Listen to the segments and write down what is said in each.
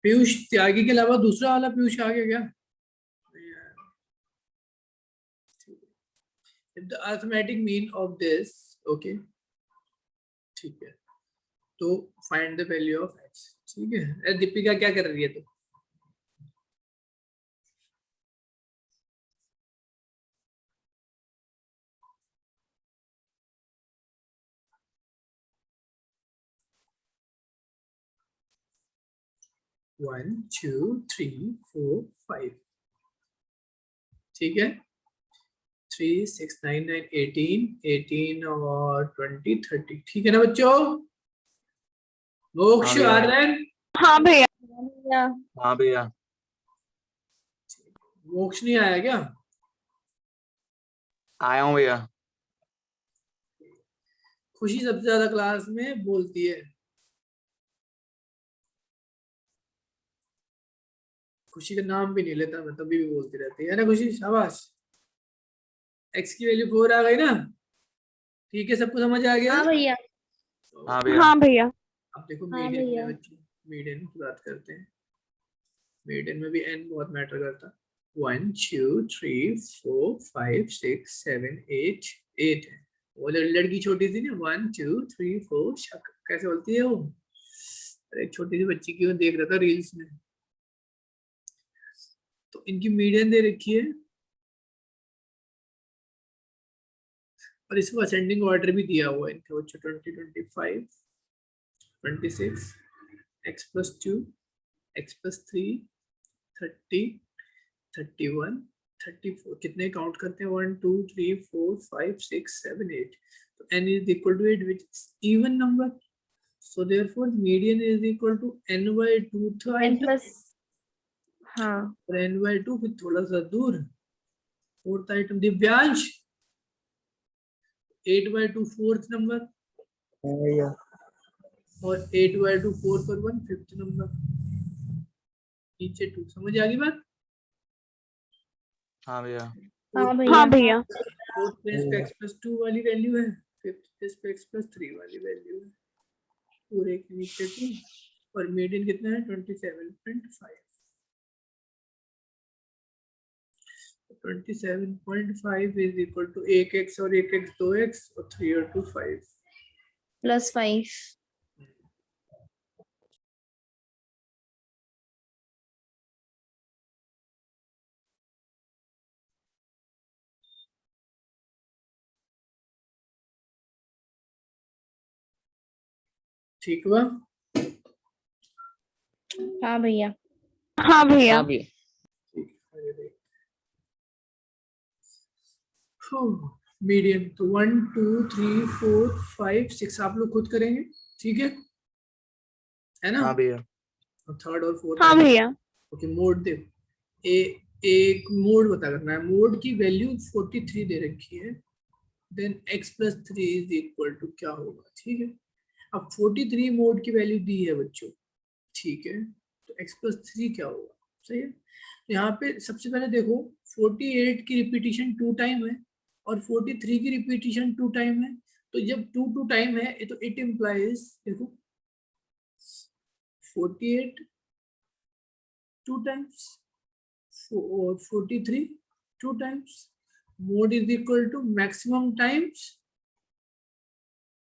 पीयूष त्यागी के अलावा दूसरा वाला पीयूष आ गया क्या? If the arithmetic mean of this, okay, ठीक है, तो find the value of x, ठीक है। अरे दीपिका क्या कर रही है तो? One two three four five, ठीक है। 3 6 9 9 18 और 20 30, ठीक है ना बच्चों? मोक्ष आर्यन, हाँ भैया। हाँ भैया। मोक्ष नहीं आया क्या? आया हूँ भैया। खुशी सबसे ज्यादा क्लास में बोलती है। खुशी का नाम भी नहीं लेता मैं, तभी भी बोलती रहती है ना खुशी। शाबाश। x की वैल्यू 4 आ गई ना? ठीक है, सबको समझ आ गया? हाँ भैया। हाँ भैया। हाँ भैया। अब देखो हाँ मीडियन भैया। में बच्चों, मीडियन की बात करते हैं। मीडियन में भी n बहुत मैटर करता। 1 2 3 4 5 6 7 8 8 है। वो लड़की छोटी सी ना, 1 2 3 4 कैसे बोलती है वो? अरे छोटी सी बच्ची की वो देख रहा था रील्स में। तो इनकी मीडियन दे रखी है और इसको असेंडिंग ऑर्डर भी दिया हुआ है इनका बच्चों। 20 25 26 x + 2 x + 3 30 31 34। कितने काउंट करते हैं? 1 2 3 4 5 6 7 8। तो n is equal to 8, which is even number, so therefore median is equal to n by 2 n plus, हाँ और n by 2 फिर थोड़ा सा दूर। Fourth item Divyansh, 8 by 2 fourth number और 8 by 2 4 पर 1 फिफ्थ नंबर, नीचे 2। समझ आ गई बात? हाँ भैया। हाँ भैया। फोर्थ प्लेस पे x + 2 वाली वैल्यू है, फिफ्थ प्लेस पे x + 3 वाली वैल्यू है, पूरे के नीचे 2 और मीडियन कितना है? 27.5। 27.5 इज इक्वल टू 1x और 1x 2x और 3 और 2 5 +5। ठीक हुआ? हाँ भैया। हाँ भैया। हाँ भैया। मीडियन तो 1 2 3 4 5 6 आप लोग खुद करेंगे, ठीक है ना? हाँ भैया। और थर्ड और फोर्थ। हाँ भैया। ओके, मोड दे। एक मोड बता करना है। मोड की वैल्यू 43 दे रखी है, then x + 3 is equal to क्या होगा? ठीक है, अब 43 मोड की वैल्यू दी है बच्चों, ठीक है, तो x + 3 क्या होगा? सही है। तो यहाँ पे सबसे पहले देखो 48 की रिपीटिशन 2 टाइम है और 43 की रिपीटिशन 2 टाइम है, तो जब 2 2 टाइम है तो इट इम्प्लाइज, देखो 48 2 टाइम्स और 43 2 times, mode is equal to maximum times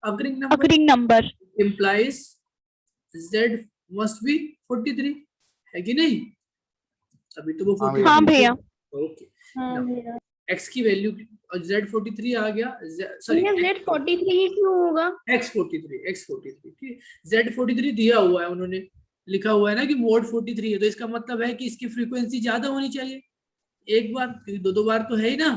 occurring number implies z must be 43, है कि नहीं? अभी तो वो 43। हाँ भैया। ओके, x की वैल्यू z 43 आ गया, सॉरी z 43 क्यों होगा? x 43, ठीक है। z 43 दिया हुआ है, उन्होंने लिखा हुआ है ना कि मोड 43 है, तो इसका मतलब है कि इसकी फ्रीक्वेंसी ज्यादा होनी चाहिए। एक बार, दो बार तो है ही ना,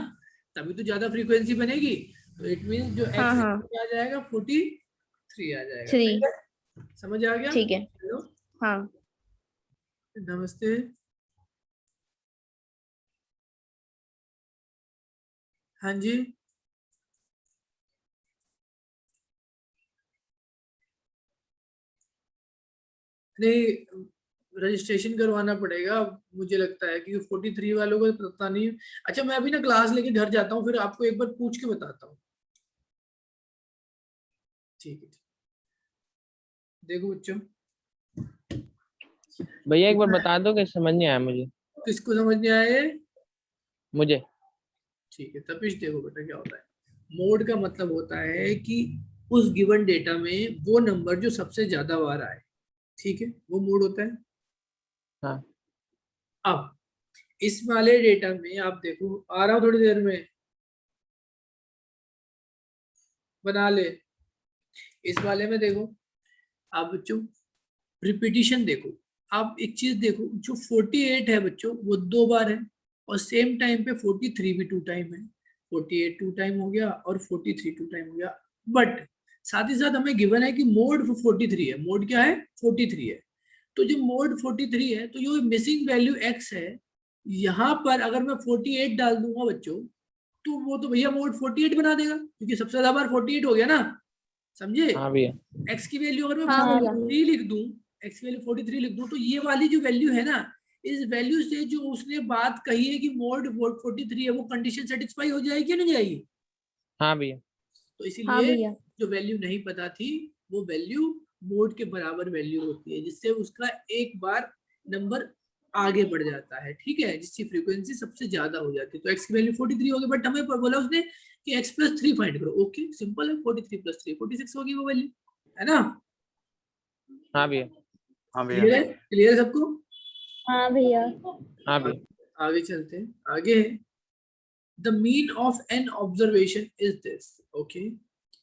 तभी तो ज्यादा फ्रीक्वेंसी बनेगी। तो इट मींस जो x आ जाएगा 43 आ जाएगा। 3। समझ आ गया? ठीक है। हेलो, हाँ नमस्ते। हाँ जी, नहीं रजिस्ट्रेशन करवाना पड़ेगा मुझे लगता है, क्योंकि 43 वालों को तो पता नहीं। अच्छा, मैं अभी ना क्लास लेके घर जाता हूँ, फिर आपको एक बार पूछ के बताता हूँ, ठीक है? देखो बच्चों, भैया एक बार बता दो कि समझ नहीं आया मुझे। किसको समझ नहीं आया? मुझे। ठीक है, तपिश देखो बेटा क्या होता है। मोड का मतलब होता है कि उस गिवन डेटा में वो नंबर जो सबसे ज्यादा बार आए, ठीक है, वो मोड होता है। हाँ अब इस वाले डेटा में आप देखो, आ रहा हूं थोड़ी देर में, बना ले। इस वाले में देखो आप बच्चों, रिपीटिशन देखो। आप एक चीज देखो, जो 48 है बच्चों वो 2 बार है, और सेम टाइम पे 43 भी 2 टाइम है। 48 2 टाइम हो गया और 43 2 टाइम हो गया। बट साथ ही साथ हमें गिवन है कि मोड 43 है। मोड क्या है? 43 है। तो जो मोड 43 है, तो जो मिसिंग वैल्यू x है, यहाँ पर अगर मैं 48 डाल दूंगा बच्चों, तो वो तो भैया मोड 48 बना देगा, क्योंकि सबसे ज्यादा बार 48 हो गया ना, समझे? हाँ भैया। x की वैल्यू अगर मैं हाँ भैया। 43 लिख दूं, x की वैल्यू 43 लिख दूं, तो ये वाली जो वैल्यू है ना, इस वैल्यू से जो उसने बात कही है कि मोड 43 है, वो कंडीशन सेटिस्फाई हो जाएगी या नहीं जाएगी? हाँ भैया। तो हाँ इसीलिए भैया। जो वैल्यू नहीं पता थी, वो वैल्यू मोड के बराबर वैल्यू होती है, जिससे उसका एक बार नंबर आगे बढ़ जाता है, ठीक है, जिसकी फ्रीक्वेंसी सबसे ज्यादा हो जाती है। तो x की वैल्यू 43 होगी, बट हमें बोला उसने कि x + 3 फाइंड करो। ओके, सिंपल है, 43 + 3 46 होगी वो वैल्यू, है ना? हाँ भैया। हाँ भैया। क्लियर है? क्लियर है सबको? हाँ भैया। हाँ भैया। आगे चलते हैं। आगे the mean of an observation is this. Okay,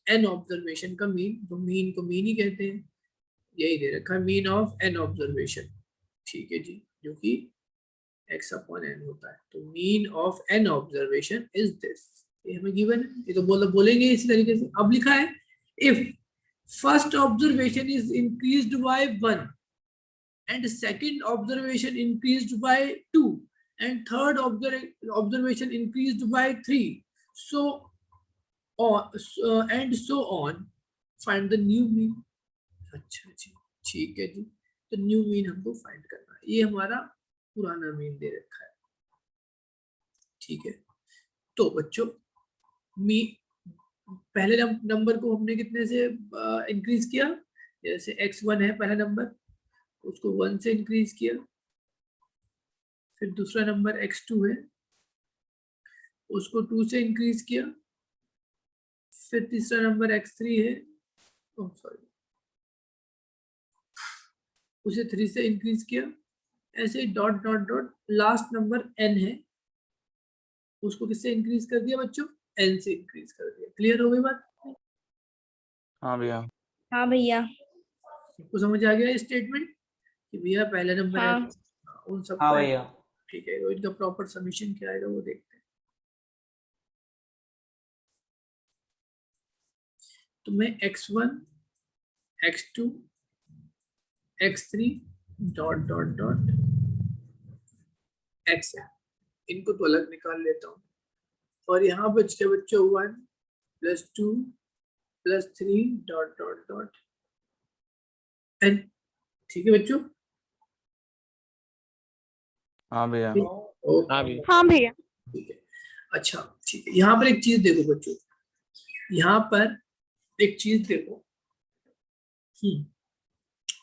an observation का मीन, तो मीन को मीन ही कहते हैं, यही दे रखा है, मीन ऑफ एन ऑब्जर्वेशन, ठीक है जी, जो कि x/n होता है। तो mean of an observation is this, ये हमें गिवन है, ये तो बोलेंगे इसी तरीके से। अब लिखा है if first observation is increased by 1 and second observation increased by 2 and third observation increased by 3, so and so on, find the new mean। अच्छा जी, ठीक है जी, तो न्यू मीन हमको फाइंड करना है। ये हमारा पुराना मीन दे रखा है, ठीक है। तो बच्चों, मी पहले नंबर को हमने कितने से इंक्रीज किया? जैसे x1 है पहला नंबर, उसको 1 से इंक्रीज किया। फिर दूसरा नंबर x2 है, उसको 2 से इंक्रीज किया। फिर तीसरा नंबर x3 है, सॉरी, उसे 3 से इंक्रीज किया। ऐसे dot dot dot, last number n है, उसको किससे इंक्रीज कर दिया बच्चों? n से इंक्रीज कर दिया। क्लियर हो गई बात? हाँ भैया। हाँ भैया। सबको समझ आ गया स्टेटमेंट कि भैया पहला नंबर है, हाँ। उन सब हाँ का, भैया। ठीक है। तो इनका प्रॉपर समीशन क्या आएगा वो देखते हैं। तो मैं x1 x2 x3 dot dot dot x है, इनको तो अलग निकाल लेता हूँ। और यहाँ बच के बच्चों 1 + 2 + 3 डॉट डॉट डॉट n, ठीक है बच्चों? हाँ भैया। ओके, हाँ भैया। हाँ भैया। ठीक है। अच्छा, ठीक है, यहाँ पर एक चीज देखो बच्चों, यहाँ पर एक चीज देखो।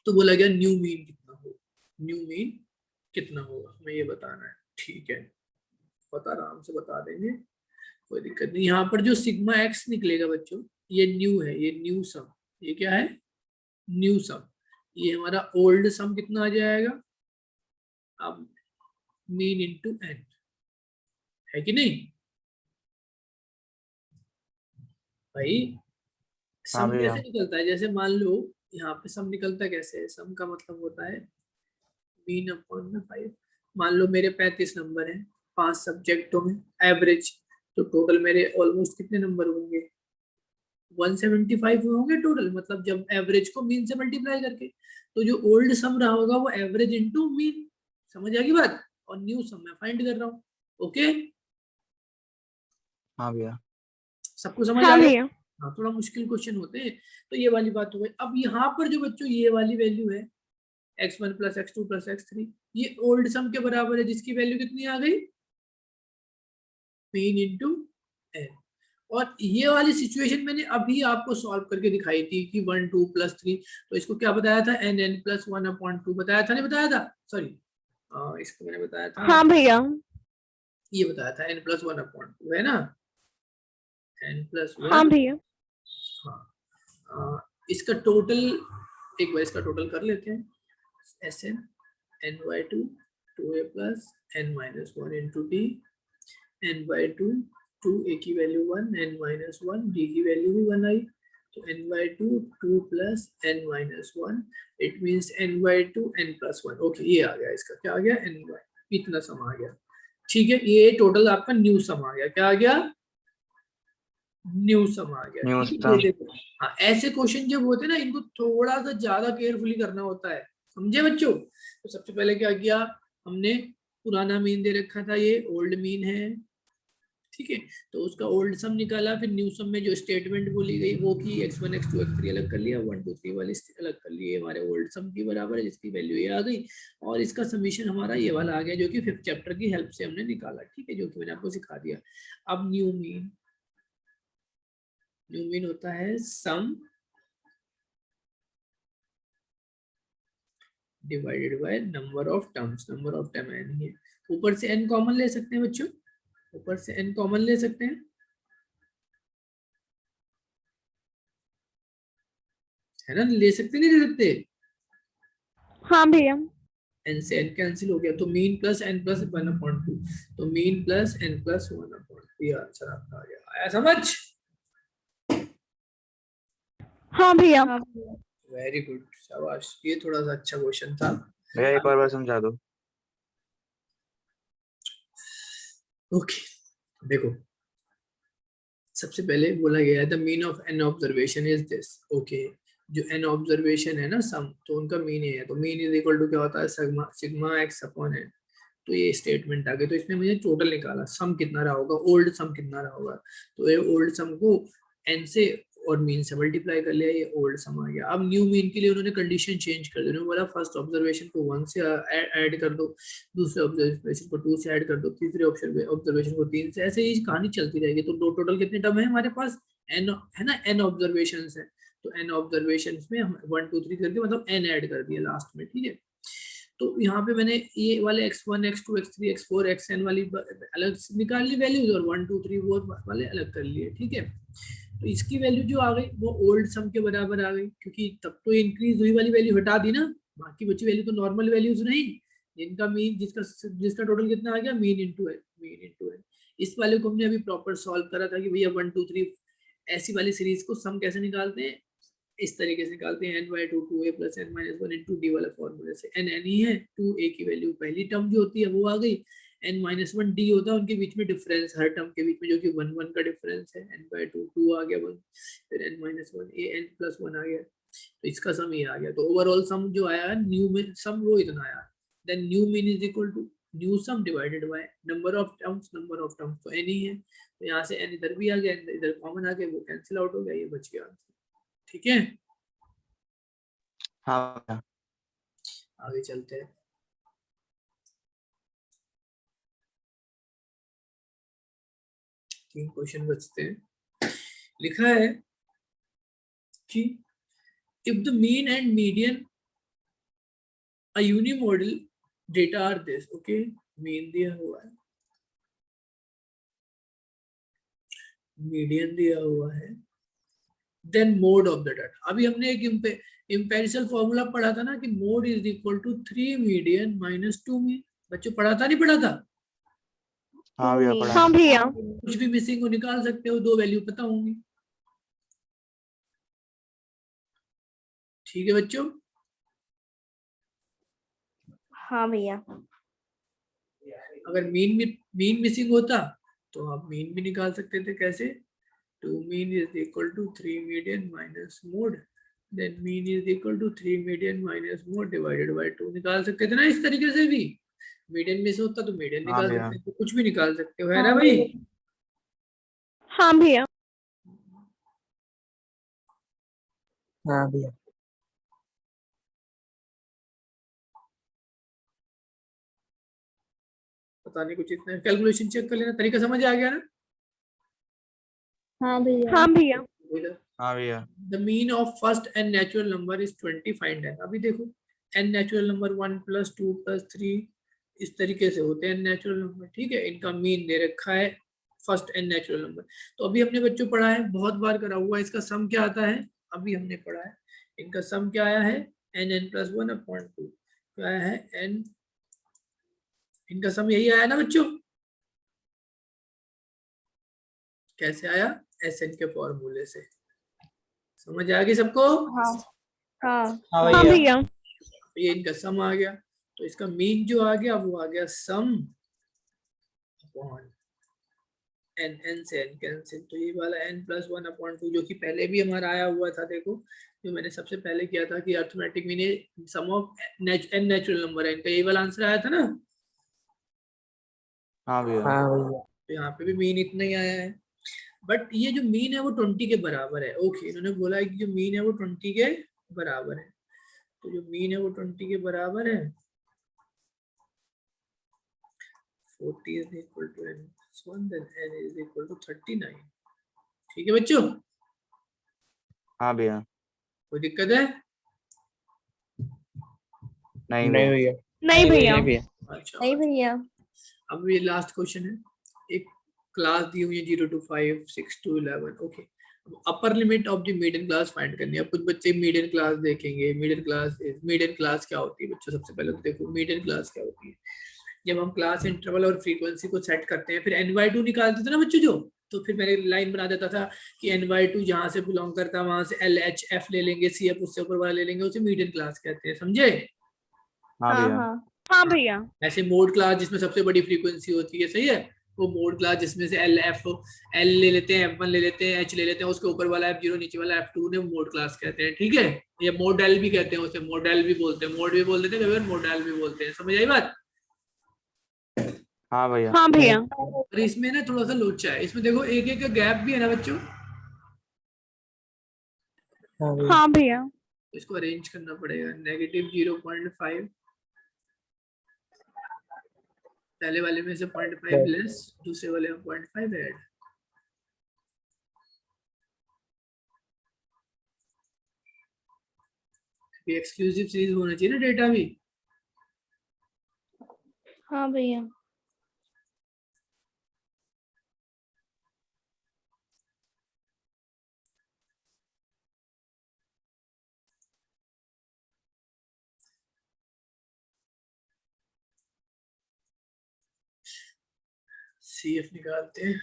तो बोला गया न्यू मीन कितना होगा, न्यू मीन कितना होगा, हमें ये बताना है, ठीक है। पता आराम से बता देंगे, कोई दिक्कत नहीं। यहाँ पर जो सिग्मा एक्स निकलेगा बच्चों, ये न्यू है, ये न्यू सम, ये क्या है? न्यू सम। ये हमारा ओल्ड सम कितना आ जाएगा? अब मीन इंटू एन, है कि नहीं भाई? हाँ सम भैया। कैसे निकलता है? जैसे मान लो यहाँ पे सम निकलता कैसे है? सम का मतलब होता है मीन अपॉन में 5। मान लो मेरे 35 नंबर हैं 5 सब्जेक्टों में, एवरेज, तो टोटल मेरे ऑलमोस्ट कितने नंबर होंगे? 175 होंगे टोटल, मतलब जब एवरेज को मीन से मल्टीप्लाई करके। तो जो ओल्ड सम रहा होगा वो एवरेज इनटू मीन, समझ आ गई बात? और न्यू सम मैं फाइंड कर रहा हूँ। ओके, हाँ भैया। सबको समझ आ गया? हाँ, थोड़ा मुश्किल क्वेश्चन होते हैं। तो ये वाली बात हो गई। अब यहाँ पर जो बच्चों ये वाली वैल्यू है x1 + x2 + x3, ये ओल्ड सम के बराबर है, जिसकी वैल्यू कितनी आ गई? Mean into n. और ये वाली सिचुएशन मैंने अभी आपको सॉल्व करके दिखाई थी कि 1 2 प्लस 3, तो इसको क्या बताया था, n प्लस 1/2 बताया था, नहीं बताया था, सॉरी इसको मैंने बताया था, हाँ भैया। ये बताया था n प्लस 1/2 है ना, n प्लस हाँ 1। भैया। हाँ इसका टोटल, एक बार इसका टोटल कर लेते हैं, Sn n/2 2a plus n minus 1 into D, n/2 2a की वैल्यू 1, n माइनस 1, d की वैल्यू भी 1 आई, तो n/2 2 plus n minus 1, it means n/2 n plus 1। Okay ये आ गया, इसका क्या आ गया, n/, इतना सम आ गया। ठीक है, ये टोटल आपका न्यू सम आ गया, क्या आ गया, न्यू सम आ गया। न्यू ठीक है, ये सम। देखो, हाँ ऐसे क्वेश्चन जब होते हैं ना, इनको थोड़ा सा ज्यादा केयरफुली करना होता है, समझे बच्चों। तो सबसे पहले क्या किया हमने, पुराना मीन दे रखा था, ये ओल्ड मीन है, ठीक है, तो उसका ओल्ड सम निकाला, फिर न्यू सम में जो स्टेटमेंट बोली गई वो की x1 x2 x3 अलग कर लिया, 1 2 3 वाली अलग कर लिए, हमारे ओल्ड सम की बराबर है, जिसकी वैल्यू ये आ गई, और इसका समीशन हमारा ये वाला आ गया, जो कि 5th चैप्टर की हेल्प से हमने निकाला, ठीक है, जो कि मैंने आपको सिखा दिया। अब न्यू मीन होता है सम divided by number of terms, number of term n ही है, ऊपर से n कॉमन ले सकते हैं बच्चों, ऊपर से n कॉमन ले सकते हैं, है ना, ले सकते नहीं ले सकते, हाँ भैया। n से n कैंसिल हो गया, तो मीन प्लस n प्लस 1/2, तो मीन प्लस n प्लस 1/2, ये आंसर आपका आ गया, आया समझ, हाँ भैया। वेरी गुड, शाबाश, ये थोड़ा सा अच्छा क्वेश्चन था। भैया एक और बार समझा दो। ओके देखो, सबसे पहले बोला गया है the mean of an observation is this, okay, जो एन ऑब्जर्वेशन है ना सम, तो उनका मीन ये है, तो मीन इज इक्वल टू क्या होता है, sigma sigma x upon n, तो ये स्टेटमेंट आ गई, तो इसमें मुझे टोटल निकाला, सम कितना रहा होगा, ओल्ड सम कितना रहा होगा, तो ये ओल्ड सम को एन से और मीन से मल्टीप्लाई कर लिया, ये ओल्ड सम आ गया। अब न्यू मीन के लिए उन्होंने कंडीशन चेंज कर दी, उन्होंने बोला फर्स्ट ऑब्जर्वेशन को 1 से ऐड कर दो, दूसरे ऑब्जर्वेशन को 2 से ऐड कर दो, तीसरे ऑब्जर्वेशन को 3 से, ऐसे ही कहानी चलती रहेगी। तो दो टोटल कितने टर्म है हमारे पास, एन है ना, एन ऑब्जर्वेशन है, तो एन ऑब्जर्वेशन में हम 1 2 3 करके मतलब एन ऐड कर दिया लास्ट में, ठीक है। तो यहाँ पे मैंने ये वाले x1 x2 x3 x4 xn वाली अलग निकाल ली वैल्यूज, और 1 2 3 4 वाले अलग कर लिए, ठीक है। तो इसकी वैल्यू जो आ गई वो ओल्ड सम के बराबर आ गई, क्योंकि तब तो इंक्रीज हुई वाली वैल्यू हटा दी ना, बाकी बची वैल्यू तो नॉर्मल वैल्यूज नहीं, जिनका मीन जिसका जिसका टोटल कितना आ गया, मीन इंटू है, मीन इंटू है। इस वाले को हमने अभी प्रॉपर सॉल्व करा था कि भैया 1 2 3 ऐसी वाली सीरीज को सम कैसे निकालते हैं, इस तरीके से निकालते हैं, n/2 2a plus n minus 1 into D वाला फॉर्मूले से, n n ही है, 2a की वैल्यू पहली टर्म जो होती है वो आ गई, n माइनस 1 d होता है उनके बीच में डिफरेंस, हर टर्म के बीच में जो कि 1 1 का डिफरेंस है, n/2 2 आ गया 1, फिर n minus 1 a n plus 1 आ गया, तो इसका सम ये आ गया। तो ओवरऑल सम जो आया न्यू में सम वो इतना आया, then new mean is equal to new sum divided by number of terms, number of terms तो n ही है, तो यहाँ से n इधर भी आ गया, इधर कॉमन आ गया, वो कैंसिल आउट हो गया, ये बच गया आंसर, ठीक है। हाँ भैया। आगे चलते हैं, तीन क्वेश्चन बचते हैं। लिखा है कि if the mean and median a unimodal data are this, okay, mean दिया हुआ है, मीडियन दिया हुआ है, then mode of the data, अभी हमने एक इम्पेरिकल फॉर्मूला पढ़ा था ना कि mode is equal to 3 median minus 2 mean, बच्चों पढ़ा था नहीं पढ़ा था, हाँ भैया पढ़ा हाँ है। भैया। कुछ भी मिसिंग हो निकाल सकते हो, दो वैल्यू पता होंगी, ठीक है बच्चों। हाँ भैया। अगर मीन मिसिंग होता तो आप मीन भी निकाल सकते थे, कैसे, 2 mean is equal to 3 median minus mode, then mean is equal to 3 median minus mode divided by 2 निकाल सकते थे ना इस तरीके से भी, मीडियन मिस होता तो मीडियन हाँ निकाल भैया। सकते थे, कुछ भी निकाल सकते हो, है ना भाई। हाँ भैया। हाँ भैया। पता नहीं कुछ इतना, कैलकुलेशन चेक कर लेना, तरीका समझ आ गया ना। हाँ भैया। हाँ भैया। हाँ भैया। The mean of first n natural number is 20 find है। अभी देखो एन नेचुरल नंबर 1 + 2 + 3 इस तरीके से होते हैं नेचुरल नंबर, ठीक है। इनका मीन दे रखा है फर्स्ट एन नेचुरल नंबर। तो अभी हमने बच्चों पढ़ा है, बहुत बार करा हुआ है, इसका सम क्या आता है अभी हमने पढ़ा है। इनका सम क्या आया है n+1/2 क्या आया है n, इनका सम यही आया ना बच्चों, कैसे आया Sn के फॉर्मूले से, समझ आ गई सबको? हाँ हाँ हाँ भैया। ये इनका सम आ गया, तो इसका मीन जो आ गया वो आ गया सम अपॉन n से n कैंसिल, तो ये वाला n+1/2 जो कि पहले भी हमारा आया हुआ था, देखो जो मैंने सबसे पहले किया था कि arithmetic mean sum of n natural number है, इनका यही वाला आंसर आया था ना। हाँ भैया। हाँ भैया। तो यहाँ पे भी मीन इतना ही आया है, बट ये जो मीन है वो 20 के बराबर है। ओके, इन्होंने बोला है कि जो मीन है वो 20 के बराबर है, तो जो मीन है वो 20 के बराबर है, 40 is equal to n+1 then n is equal to 39। ठीक है बच्चों, हाँ भैया। कोई दिक्कत है? नहीं नहीं भैया। भैया। नहीं भैया। नहीं भैया। अच्छा, नहीं भैया। अब ये लास्ट क्वेश्चन है। एक क्लास दी हुई है 0 to 5, 6 to 11। Okay, upper limit of the median class find करनी है। अब कुछ बच्चे मीडियन क्लास देखेंगे। मीडियन क्लास क्या होती है बच्चों? सबसे पहले तो देखो मीडियन क्लास क्या होती है। जब हम क्लास इंटरवल और फ्रीक्वेंसी को सेट करते हैं, फिर n/2 निकालते थे ना बच्चों जो, तो फिर मैंने लाइन बना देता था कि n/2 जहां से बिलोंग करता है वहां से LHF ले लेंगे, CF उससे ऊपर वाला ले लेंगे, उसे मीडियन क्लास कहते हैं, समझे? हाँ हाँ भैया। हाँ हाँ भैया। ऐसे मोड क्लास जिसमें सबसे बड़ी फ्रीक्वेंसी होती है, सही है, वो मोड क्लास जिसमें से L ले लेते हैं, F1 ले लेते हैं, H ले लेते हैं, उसके ऊपर वाला F0 नीचे वाला F2 ने मोड क्लास कहते हैं, ठीक है। ये मॉडल भी कहते हैं उसे, मॉडल भी बोलते हैं, मोड भी बोल देते हैं, कभी मॉडल भी बोलते हैं, समझ आई बात? हाँ भैया। हाँ भैया। और इसमें ना थोड़ा सा लोचा है, इसमें देखो एक एक का गैप भी है ना बच्चों, हाँ भैया। हाँ भैया। इसको अरेंज करना पड़ेगा। -0.5 पहले वाले में से 0.5 लेस, दूसरे वाले में 0.5 ऐड। ये एक्सक्लूसिव सीरीज होना चाहिए ना डेटा भी। हाँ भैया। CF निकालते हैं।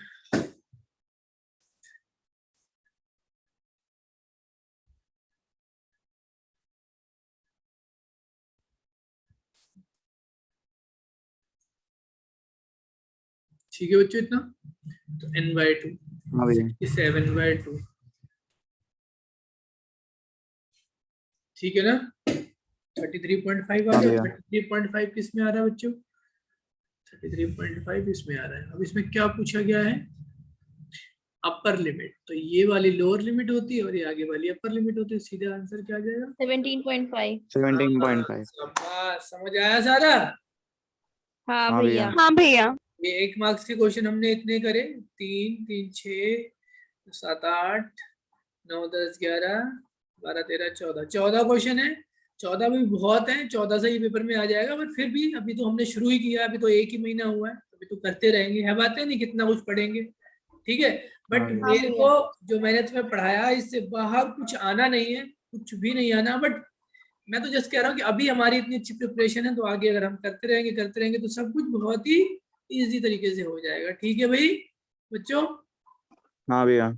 ठीक है बच्चों, इतना तो n/2 हाँ भैया। 67/2, ठीक है ना। 33.5 आ हाँ गया। भैया। 33.5 किस में आ रहा है बच्चों? 33.5 इसमें आ रहा है। अब इसमें क्या पूछा गया है? Upper limit. तो ये वाली लोअर लिमिट होती है और ये आगे वाली अपर लिमिट होती है। सीधा आंसर क्या आ जाएगा? 17.5। 17.5। शाबाश, समझ आया सारा? हाँ हाँ भैया। भैया। हाँ भैया। ये 1 मार्क्स के क्वेश्चन हमने इतने करे, 3 3 6 7 8 9 10 11 12 13 14 क्वेश्चन है। 14 भी बहुत है, 14 से ही पेपर में आ जाएगा, पर फिर भी अभी तो हमने शुरू ही किया, अभी तो 1 ही महीना हुआ है, अभी तो करते रहेंगे, है बातें नहीं कितना कुछ पढ़ेंगे, ठीक है। बट हाँ भैया। मेरे को जो मैंने तुम्हें पढ़ाया इससे बाहर कुछ आना नहीं है, कुछ भी नहीं आना। बट मैं तो जस्ट कह रहा हूँ कि अभी हमारी इतनी अच्छी प्रिपरेशन है, तो आगे अगर हम करते रहेंगे तो सब कुछ बहुत ही इजी तरीके से हो जाएगा, ठीक है भाई बच्चों? हाँ भैया।